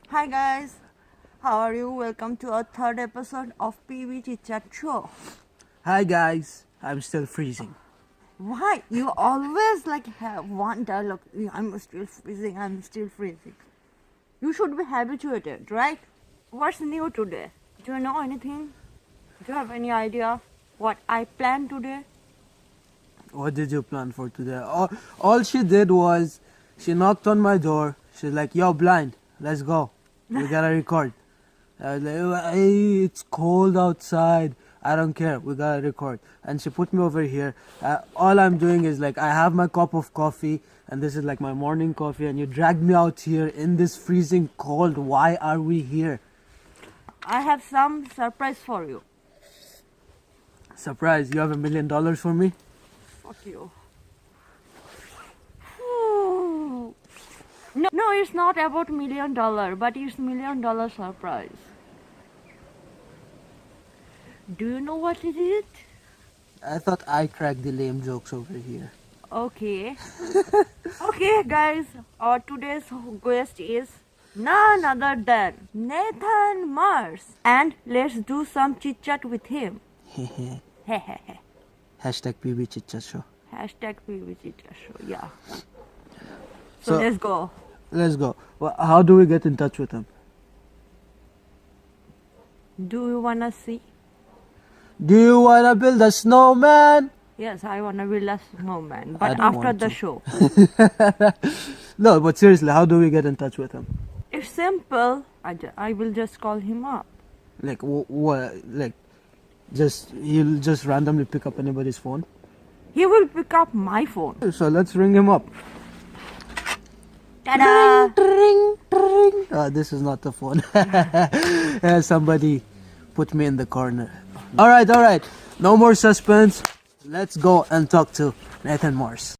Hi guys, how are you? Welcome to our third episode of PV Chit-Chat show. Hi guys, I'm still freezing. Why? You always have one dialogue. I'm still freezing, I'm still freezing. You should be habituated, right? What's new today? Do you know anything? Do you have any idea what I planned today? What did you plan for today? All she did was she knocked on my door. She's like, "Yo, blind, let's go. We gotta record." I was like, "Hey, it's cold outside. I don't care. We gotta record." And she put me over here. All I'm doing is like, I have my cup of coffee, and this is like my morning coffee. And you dragged me out here in this freezing cold. Why are we here? I have some surprise for you. Surprise! You have $1 million for me? Fuck you. No, it's not about $1 million, but it's $1 million surprise. Do you know what it is? I thought I cracked the lame jokes over here. Okay. Okay, guys. Our today's guest is none other than Nathan Mars. And let's do some chit chat with him. Hashtag PB Chit-Chat show. Hashtag PV Chit Chat show. Yeah. So So let's go. let's go. Well, how do we get in touch with him? Do you wanna see? Do you wanna build a snowman? Yes, I wanna be less snowman, I but don't after want the to. show. No, but seriously, how do we get in touch with him? It's simple. I will just call him up. Like what? Like just he'll just randomly pick up anybody's phone. He will pick up my phone. So let's ring him up. Ta-da! Ring, ring. This is not the phone. Somebody put me in the corner. All right. No more suspense. Let's go and talk to Nathan Morse.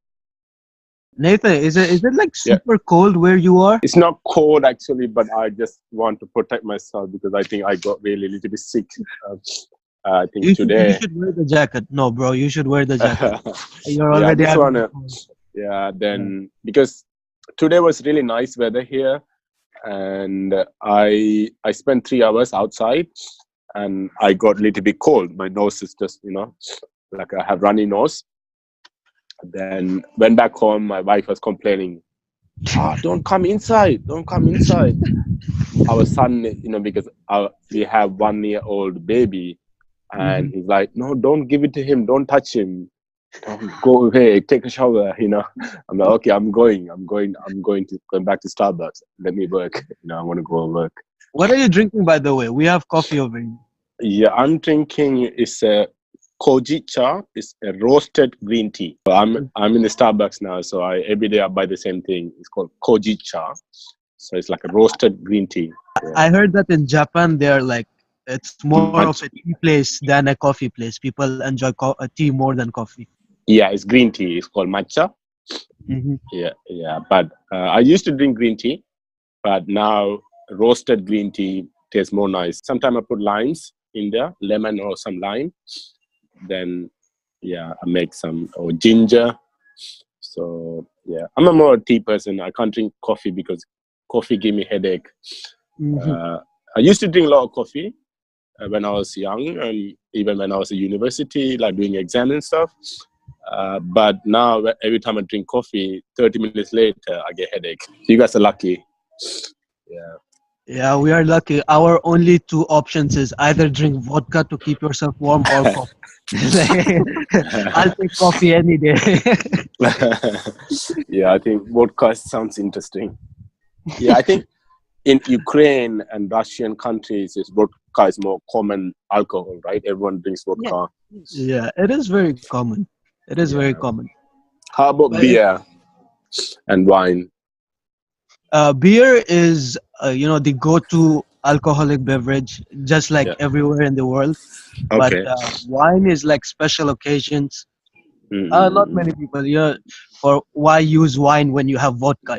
Nathan, is it like Yeah, super cold where you are? it's not cold actually, but I just want to protect myself because I think I got really a little bit sick. I think You today. should wear the jacket. No, bro, you should wear the jacket. You're Yeah, I already just having a wanna. cold. Yeah, Yeah. then because today was really nice weather here, and I spent 3 hours outside, and I got a little bit cold. My nose is just like I have runny nose. Then went back home. My wife was complaining, don't come inside, don't come inside. Our son, because we have 1-year-old baby, and Mhm. he's like, no, don't give it to him, don't touch him, go away, take a shower. I'm like, okay, I'm going to go back to Starbucks. Let me work. I want to go work. What are you drinking, by the way? We have coffee over here. Yeah, I'm drinking is a Kojicha. It's a roasted green tea. So I'm in the Starbucks now, so I every day I buy the same thing. It's called Kojicha. So it's like a roasted green tea. Yeah. I heard that in Japan, they're like, it's more of a Much, tea place than a coffee place. People enjoy tea more than coffee. yeah, it's green tea. It's called matcha. Hmm. Yeah. But I used to drink green tea, but now roasted green tea tastes more nice. Sometimes I put limes in there, lemon or some lime. Then, yeah, I make some or ginger. So yeah, I'm a more tea person. I can't drink coffee because coffee give me headache. Hmm. I used to drink a lot of coffee when I was young, and even when I was at university, like doing exams and stuff. But now, every time I drink coffee, 30 minutes later, I get headache. You guys are lucky. Yeah. Yeah, we are lucky. Our only two options is either drink vodka to keep yourself warm or coffee. I'll take coffee any day. Yeah, I think vodka sounds interesting. Yeah, I think in Ukraine and Russian countries, vodka is more common alcohol, right? Everyone drinks Yes. vodka. Yeah, it is very common. It is very Yeah. common. How about But beer and wine? beer is, the go-to alcoholic beverage, just like Yeah. everywhere in the world. But Okay. wine is like special occasions. Not Mm. many people, for why use wine when you have vodka,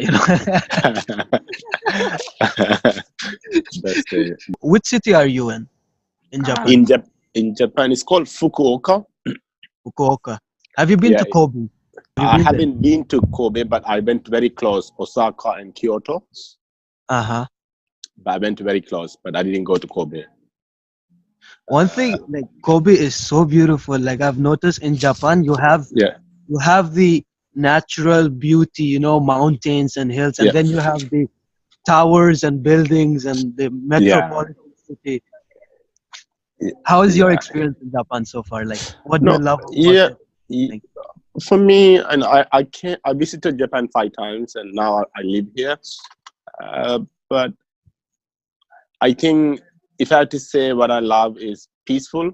That's the Which city are you in Uh, Japan? in Japan. It's called Fukuoka. Fukuoka. Have you been Yeah, to Kobe? Have you I been there? haven't been to Kobe, but I went very close, Osaka and Kyoto. Uh-huh. but I went very close, but I didn't go to Kobe. One thing, like Kobe is so beautiful. Like I've noticed in Japan, Yeah, you have the natural beauty, you know, mountains and hills, and yeah, then you have the towers and buildings and the yeah. metropolitan city. How is your Yeah. experience in Japan so far? Like, what do you No, love about yeah. it? y- Like, For me, and I can't. I visited Japan 5 times, and now I live here. But I think if I had to say what I love is peaceful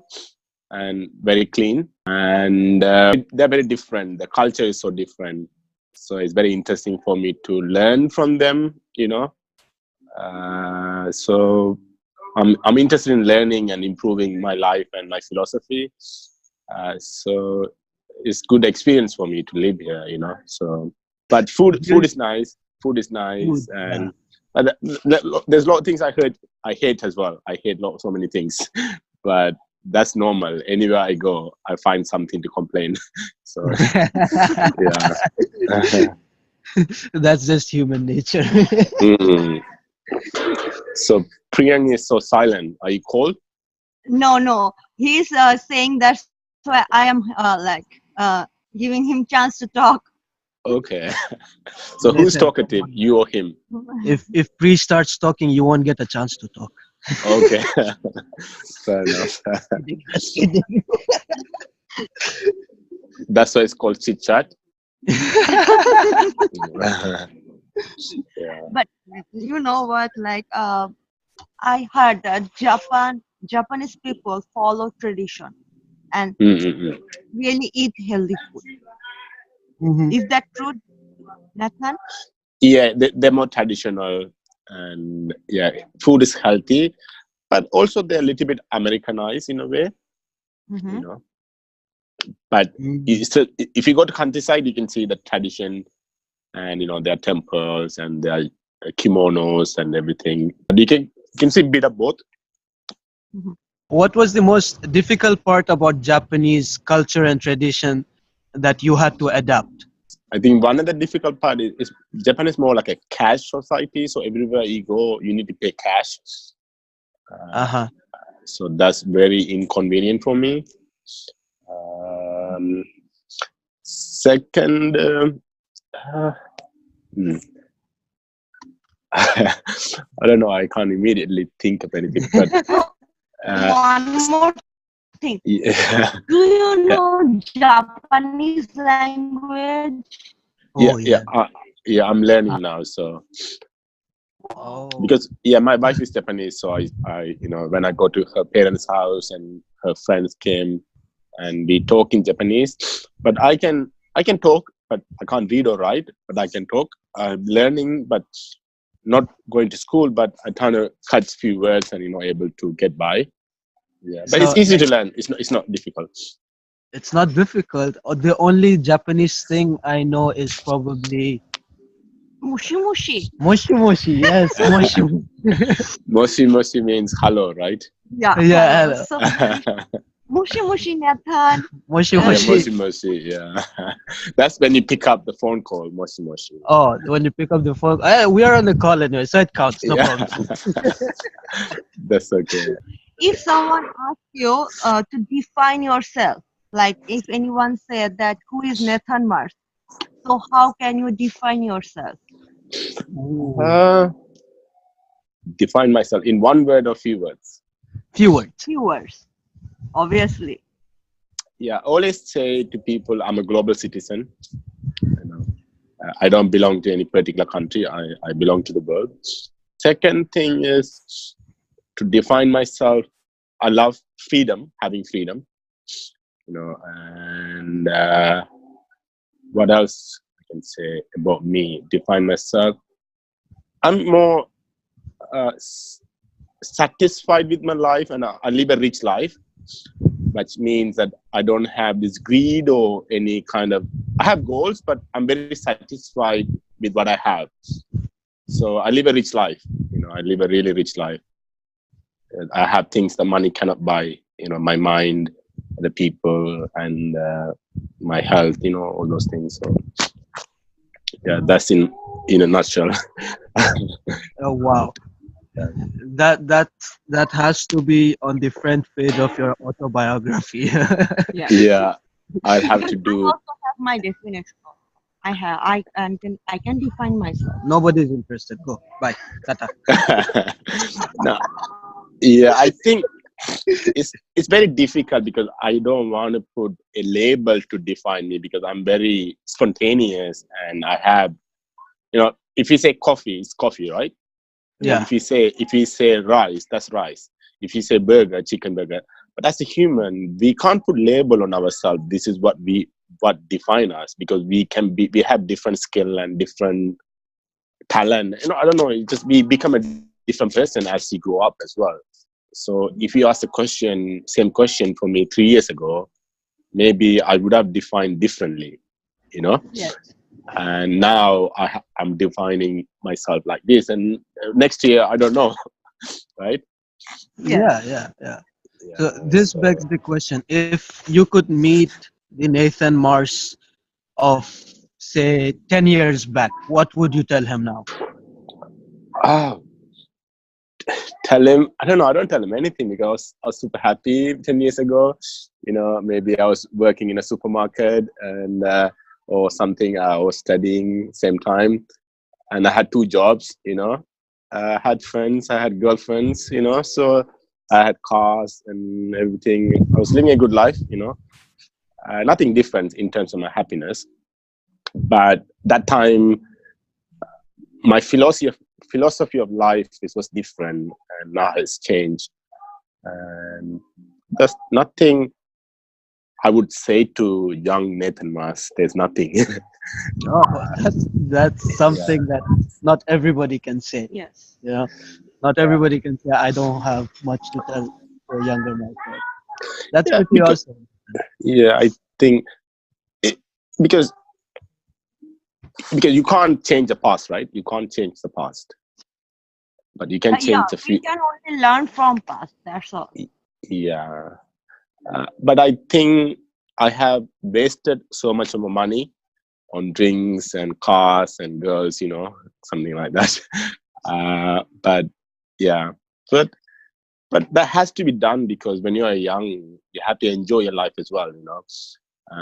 and very clean, and they're very different. The culture is so different, so it's very interesting for me to learn from them. So I'm interested in learning and improving my life and my philosophy. So it's good experience for me to live here. So, but food is nice. Food is nice, food, yeah. and but there's a lot of things I hate as well. I hate so many things, but that's normal. Anywhere I go, I find something to complain. So yeah. That's just human nature. Mm. So Priyang is so silent. Are you cold? No. He's saying that's why I am giving him chance to talk. Okay. So who's Listen, come talkative? on. You or him? If Pri starts talking, you won't get a chance to talk. Okay. Fair enough. Just kidding. That's why it's called Chit-Chat. Yeah. But you know what? I heard that Japanese people follow tradition and Mm-mm-mm. really eat healthy food. Mhm. Is that true, Nathan? Yeah, they're more traditional, and yeah, food is healthy, but also they're a little bit Americanized in a way, Mm-hmm. you know. But Mm. still, if you go to countryside, you can see the tradition, and there are temples and there are kimonos and everything. But you can see a bit of both. Mm-hmm. What was the most difficult part about Japanese culture and tradition that you had to adapt? I think one of the difficult part is Japan is more like a cash society. So everywhere you go, you need to pay cash. Uh-huh. So that's very inconvenient for me. Um, Second, hmm. I don't know. I can't immediately think of anything. But One more thing. yeah, Do you yeah, know Japanese language? yeah, Oh yeah, yeah. yeah. I'm learning Uh, now. So oh. because my wife is Japanese, so when I go to her parents' house and her friends came, and we talk in Japanese. But I can talk, but I can't read or write. But I can talk. I'm learning, but not going to school. But I kind of catch few words and able to get by. Yeah, but it's So easy to like learn. It's not difficult. it's not difficult. The only Japanese thing I know is probably Mushi mushi. moshi moshi. Yes, moshi. Moshi means hello, right? Yeah, Yeah, hello. hello. So mushi mushi, Nathan. Moshi Yeah, moshi. moshi. Yeah, that's when you pick up the phone call. Moshi. Oh, when you pick up the phone, we are on the call anyway, so it counts. No Yeah, problem. that's okay. If someone asks you to define yourself, like if anyone said that who is Nathan Mars, so how can you define yourself? Ooh. Define myself in one word or few words. Few words. Viewers, obviously. Yeah, I always say to people, I'm a global citizen. I don't belong to any particular country. I belong to the world. Second thing is to define myself. I love freedom, having freedom. And what else I can say about me? Define myself. I'm more satisfied with my life, and I live a rich life, which means that I don't have this greed or any kind of. I have goals, but I'm very satisfied with what I have. So I live a rich life. I live a really rich life. I have things that money cannot buy. My mind, the people, and my health. All those things. So yeah, that's in a nutshell. Oh wow. That has to be on the front page of your autobiography. Yeah. Yeah, I'll have to Because I do. also have my definition. I can define myself. Nobody's interested. Go. Bye. Tata. No, yeah, I think it's very difficult because I don't want to put a label to define me because I'm very spontaneous and I have, if you say coffee, it's coffee, right? Yeah. If you say rice, that's rice. If you say burger, chicken burger. But as a human, we can't put label on ourselves. This is what define us because we have different skill and different talent. I don't know. It just we become a different person as you grow up as well. So if you ask the question, same question for me 3 years ago, maybe I would have defined differently, you know. Yes. And now I'm defining myself like this, and next year I don't know, right? Yeah. So this begs the question: if you could meet the Nathan Mars of, say, 10 years back, what would you tell him now? Ah, tell him, I don't know. I don't tell him anything because I was super happy 10 years ago. Maybe I was working in a supermarket and or something. I was studying same time, and I had 2 jobs. I had friends, I had girlfriends. So I had cars and everything. I was living a good life. Nothing different in terms of my happiness. But that time, my philosophy of life was different, and now it's changed. And there's nothing I would say to young Nathan Mars. There's nothing. Oh, that's something that not everybody can say. Yes. Yeah, not everybody can say I don't have much to tell for younger myself. That's Yeah, pretty awesome. yeah, I think it, because you can't change the past, right? You can't change the past, but you can Yeah, change the we future. can only learn from past. That's all. Yeah, but I think I have wasted so much of my money on drinks and cars and girls, something like that. But yeah, but that has to be done because when you are young, you have to enjoy your life as well.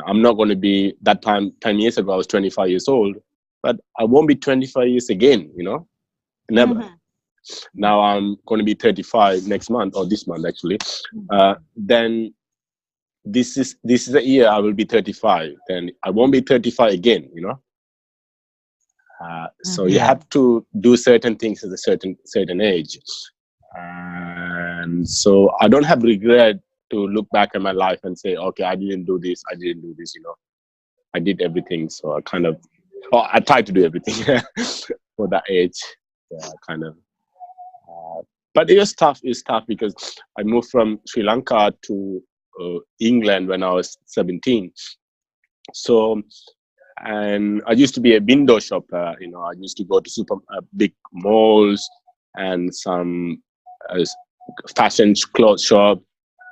I'm not going to be that time 10 years ago. I was 25 years old, but I won't be 25 years again. Never. Mhm. Now I'm going to be 35 next month or this month actually. Then this is a year I will be 35. Then I won't be 35 again. So you Yeah. have to do certain things at a certain age, and so I don't have regret to look back at my life and say, okay, I didn't do this. I did everything. So I tried to do everything for that age. Yeah, kind of. But it was tough. It's tough because I moved from Sri Lanka to England when I was 17. So, and I used to be a window shopper. I used to go to big malls and some fashion clothes shop.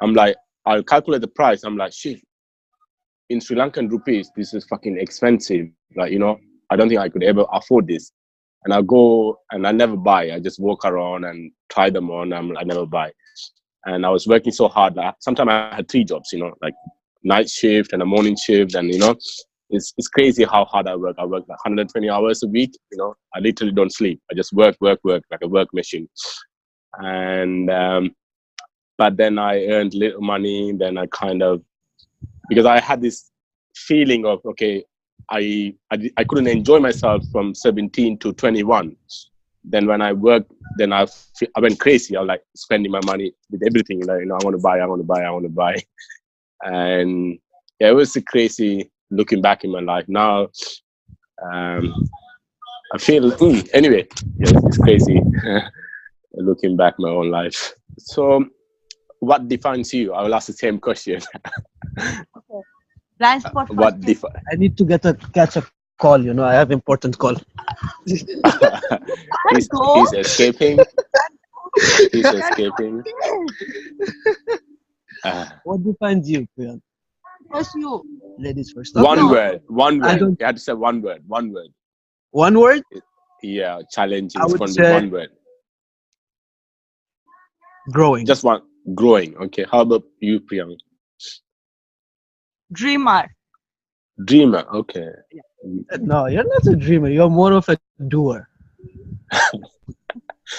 I'm like, I'll calculate the price. I'm like, shit, in Sri Lankan rupees, this is fucking expensive. Like, I don't think I could ever afford this. And I go and I never buy. I just walk around and try them on. I never buy. And I was working so hard. Like, sometimes I had 3 jobs, like night shift and a morning shift. And, it's crazy how hard I work. I work like 120 hours a week. I literally don't sleep. I just work like a work machine. And, but then I earned little money. Then I because I had this feeling of, okay, I couldn't enjoy myself from 17 to 21. Then when I worked, then I went crazy. I was like spending my money with everything. Like, I want to buy. And yeah, it was crazy looking back in my life. Now, I feel, anyway, yeah, it's crazy looking back my own life. So what defines you? I will ask the same question. Blind spot What first. defines? I need to catch a call. I have important call. he's escaping. He's escaping. What defines you, Priyank? First you. Ladies first. One Okay. word. I don't. You had to say one word. One word. Yeah, challenging. I It's would going to be say one word. growing. Just one growing. Okay. How about you, Priyank? Dreamer. Dreamer. Okay. No, you're not a dreamer. You're more of a doer.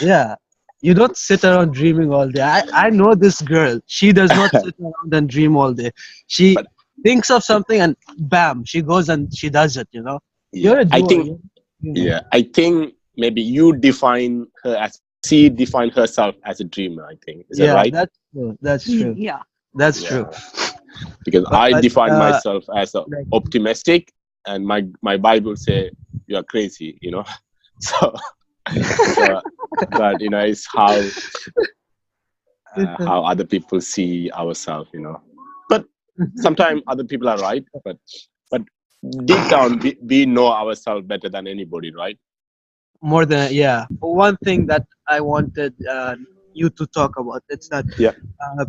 Yeah. You don't sit around dreaming all day. I know this girl. She does not sit around and dream all day. She But thinks of something and bam, she goes and she does it, you know. yeah, You're a I doer. think I think maybe you define her as she defined herself as a dreamer. I think is that Yeah, right? that's true. That's true. Yeah. That's Yeah. true. Because But I define myself as a like optimistic, and my Bible say you are crazy. So, so but it's how other people see ourselves. But sometimes other people are right, but deep down we know ourselves better than anybody, right? more than yeah. One thing that I wanted you to talk about, it's that Yeah,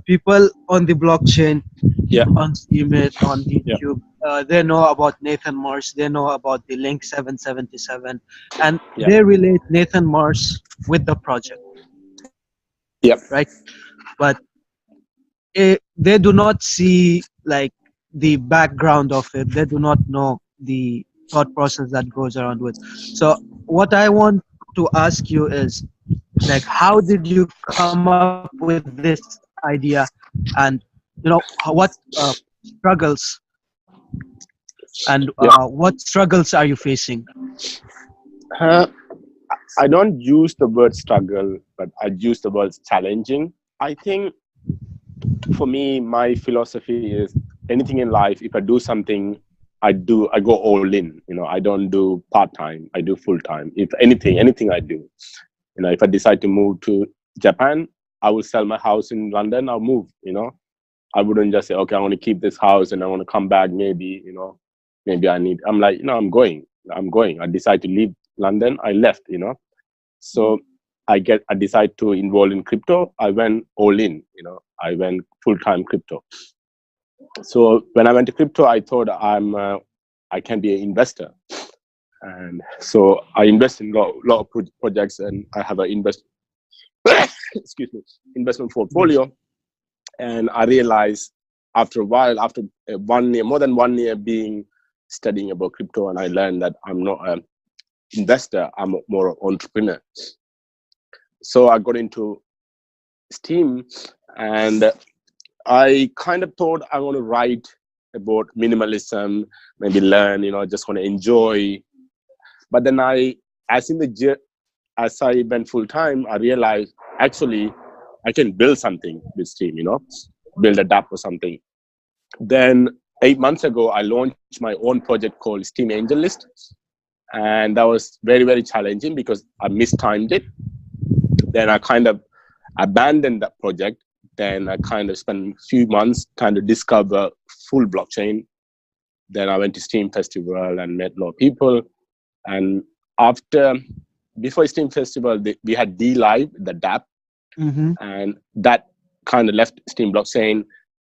people on the blockchain, yeah, on Steemit, on yeah, YouTube, they know about Nathan Mars, they know about the Link 777, and yeah, they relate Nathan Mars with the project, yeah, right? But they do not see like the background of it. They do not know the thought process that goes around with. So what I want to ask you is, like, how did you come up with this idea, and what struggles and yeah. what struggles are you facing? Uh, I don't use the word struggle, but I use the word challenging. I think for me, my philosophy is anything in life, if I do something, I go all in. I don't do part time, I do full time. If anything I do. If I decide to move to Japan, I will sell my house in London, I'll move. I wouldn't just say, okay, I want to keep this house and I want to come back maybe I'm like, I'm going. I decide to leave London, I left. So I decide to involve in crypto. I went all in. I went full time crypto. So when I went to crypto, I thought I can be an investor, and so I invest in lot of projects, and I have an excuse me, investment portfolio. And I realized after a while, after 1 year, more than 1 year being studying about crypto, and I learned that I'm not an investor, I'm more an entrepreneur. So I got into Steam, and I kind of thought I want to write about minimalism, maybe learn, just want to enjoy. But then as I went full time, I realized actually I can build something with Steam, build a app or something. Then 8 months ago, I launched my own project called Steam Angel List. And that was very, very challenging because I mistimed it. Then I kind of abandoned that project. Then I kind of spent a few months trying to discover full blockchain. Then I went to Steam Festival and met a lot of people. And before Steam Festival, we had D Live, the DApp, and that kind of left Steam blockchain.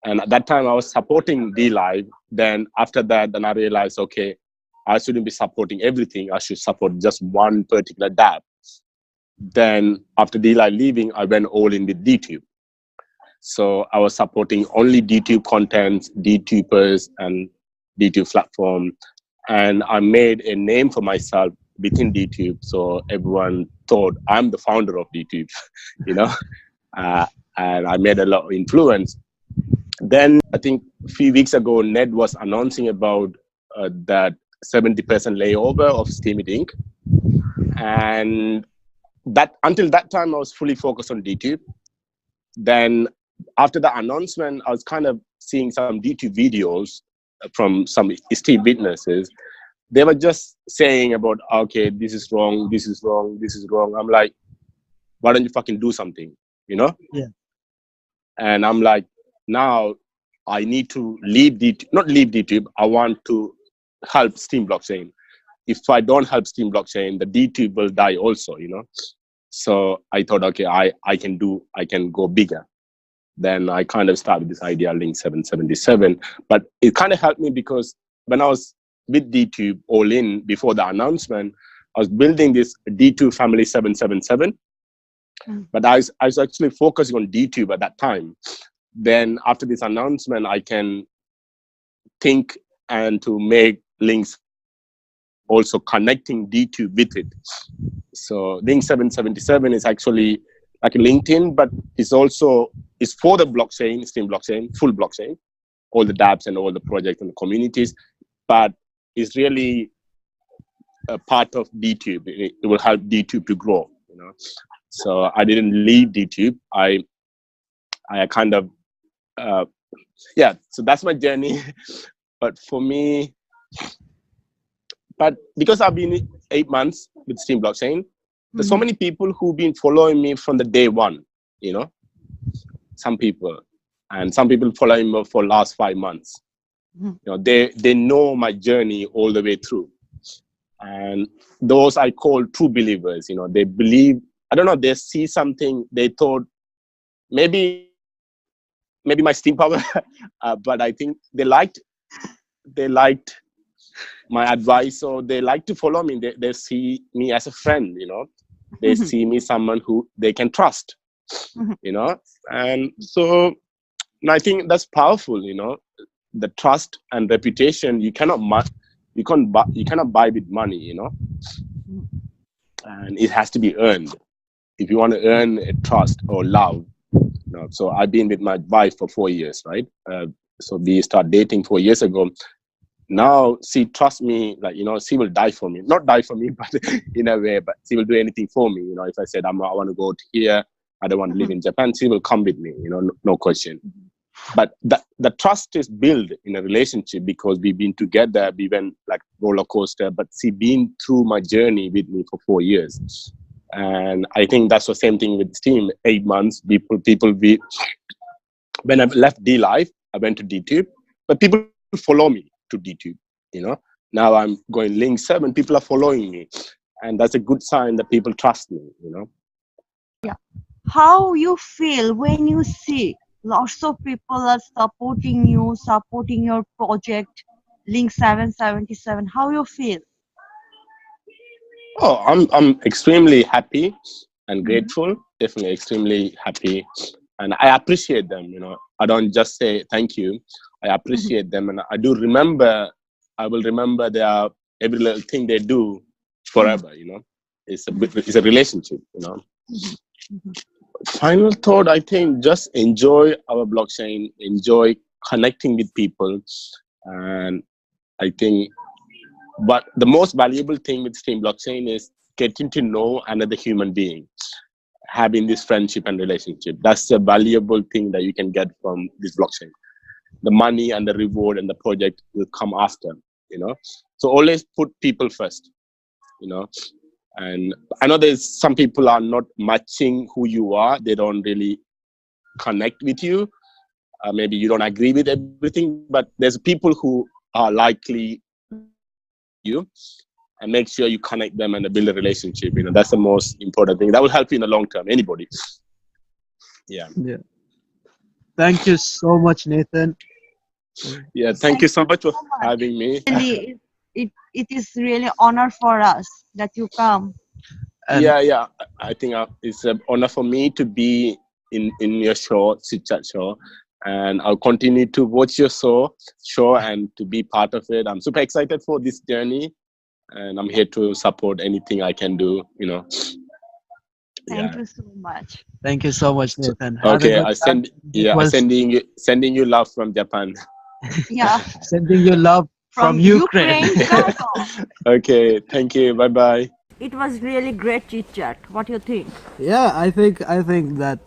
And at that time, I was supporting D Live. Then after that, then I realized, okay, I shouldn't be supporting everything. I should support just one particular DApp. Then after D Live leaving, I went all in with DTube. So I was supporting only DTube contents, DTubers, and DTube platform. And I made a name for myself within DTube. So everyone thought I'm the founder of DTube, and I made a lot of influence. Then I think a few weeks ago, Ned was announcing about that 70% layover of Steemit Inc. And that until that time, I was fully focused on DTube. Then after the announcement, I was kind of seeing some DTube videos from some Steam witnesses. They were just saying about, okay, this is wrong, this is wrong, this is wrong. I'm like, why don't you fucking do something, Yeah. And I'm like, now I need to not leave DTube. I want to help Steam blockchain. If I don't help Steam blockchain, the DTube will die also, So I thought, okay, I can go bigger. Then I kind of started this idea, Link 777. But it kind of helped me because when I was with DTube all in before the announcement, I was building this D2 Family 777. But I was actually focusing on DTube at that time. Then after this announcement, I can think and to make links also connecting DTube with it. So link 777 is actually like a LinkedIn, but it's for the blockchain, Steam blockchain, full blockchain, all the dApps and all the projects and the communities, but it's really a part of DTube. It will help DTube to grow, So I didn't leave DTube. I kind of, so that's my journey. But for me, but because I've been 8 months with Steam blockchain, there's so many people who've been following me from the day one, some people, and some people following me for last 5 months. They know my journey all the way through. And those I call true believers, they believe, I don't know, they see something, they thought maybe my Steam power, but I think they liked my advice, or they like to follow me. They see me as a friend, they see me someone who they can trust, and so I think that's powerful, the trust and reputation you cannot buy with money, and it has to be earned. If you want to earn a trust or love, so I've been with my wife for 4 years, right? So we started dating 4 years ago. Now she trusts me, like, she will die for me. Not die for me, but in a way, but she will do anything for me. If I said I want to go to here, I don't want to live in Japan, she will come with me, no question. But the trust is built in a relationship because we've been together, we went like roller coaster, but she been through my journey with me for 4 years. And I think that's the same thing with Steam. 8 months, when I left D-Life, I went to DTube, but people follow me to DTube, Now I'm going link 7, people are following me. And that's a good sign that people trust me, Yeah. How you feel when you see lots of people are supporting you, supporting your project, Link 777? How you feel? Oh, I'm extremely happy and grateful. Definitely extremely happy, and I appreciate them. I don't just say thank you. I appreciate them, and I will remember every little thing they do forever. It's a relationship. Final thought, I think just enjoy our blockchain, enjoy connecting with people, and I think. But the most valuable thing with Steam blockchain is getting to know another human being, having this friendship and relationship. That's a valuable thing that you can get from this blockchain. The money and the reward and the project will come after, So always put people first, And I know there's some people are not matching who you are. They don't really connect with you. Maybe you don't agree with everything, but there's people who are likely you, and make sure you connect them and build a relationship. That's the most important thing. That will help you in the long term. Anybody. Yeah. Thank you so much, Nathan. Yeah. Thank you so much for having me. Really, it is really honor for us that you come. And yeah. I think it's an honor for me to be in your show, Chit-Chat show. And I'll continue to watch your show and to be part of it. I'm super excited for this journey, and I'm here to support anything I can do. Thank you so much. thank you so much, Nathan. Okay, sending you love from Japan. Yeah. Sending you love from Ukraine. Okay, thank you. Bye bye. It was really great chit-chat. What do you think? Yeah, I think that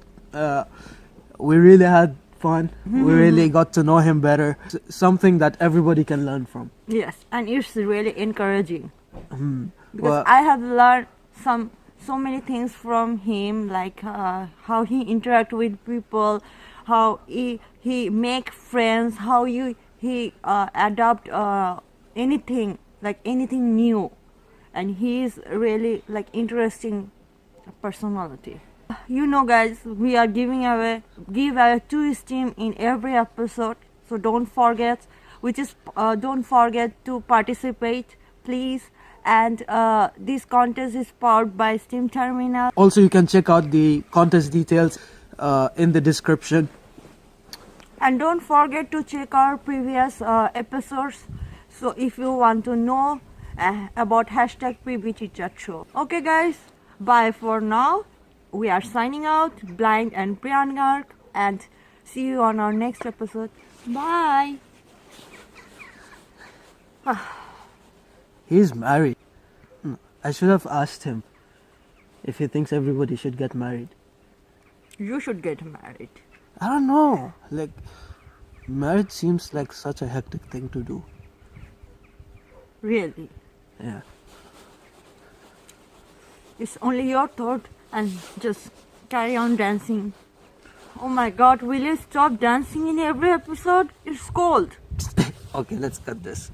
we really had fun. We really got to know him better. Something that everybody can learn from. Yes, and it's really encouraging. Because Well, I have learned so many things from him, like how he interact with people, how he make friends, how he adopt anything, like anything new, and he is really like interesting personality. Guys, we are give away 2 Steam in every episode, so don't forget to participate, please. And this contest is powered by Steam Terminal. Also, you can check out the contest details in the description. And don't forget to check our previous episodes. So if you want to know about hashtag PB Chit-Chat show. Okay guys, bye for now. We are signing out, Blind and Priyanarc, and see you on our next episode. Bye. He's married. I should have asked him if he thinks everybody should get married. You should get married. I don't know. Like, marriage seems like such a hectic thing to do. Really. Yeah. It's only your thought and just carry on dancing. Oh my god, will you stop dancing in every episode? It's cold. Okay, let's cut this.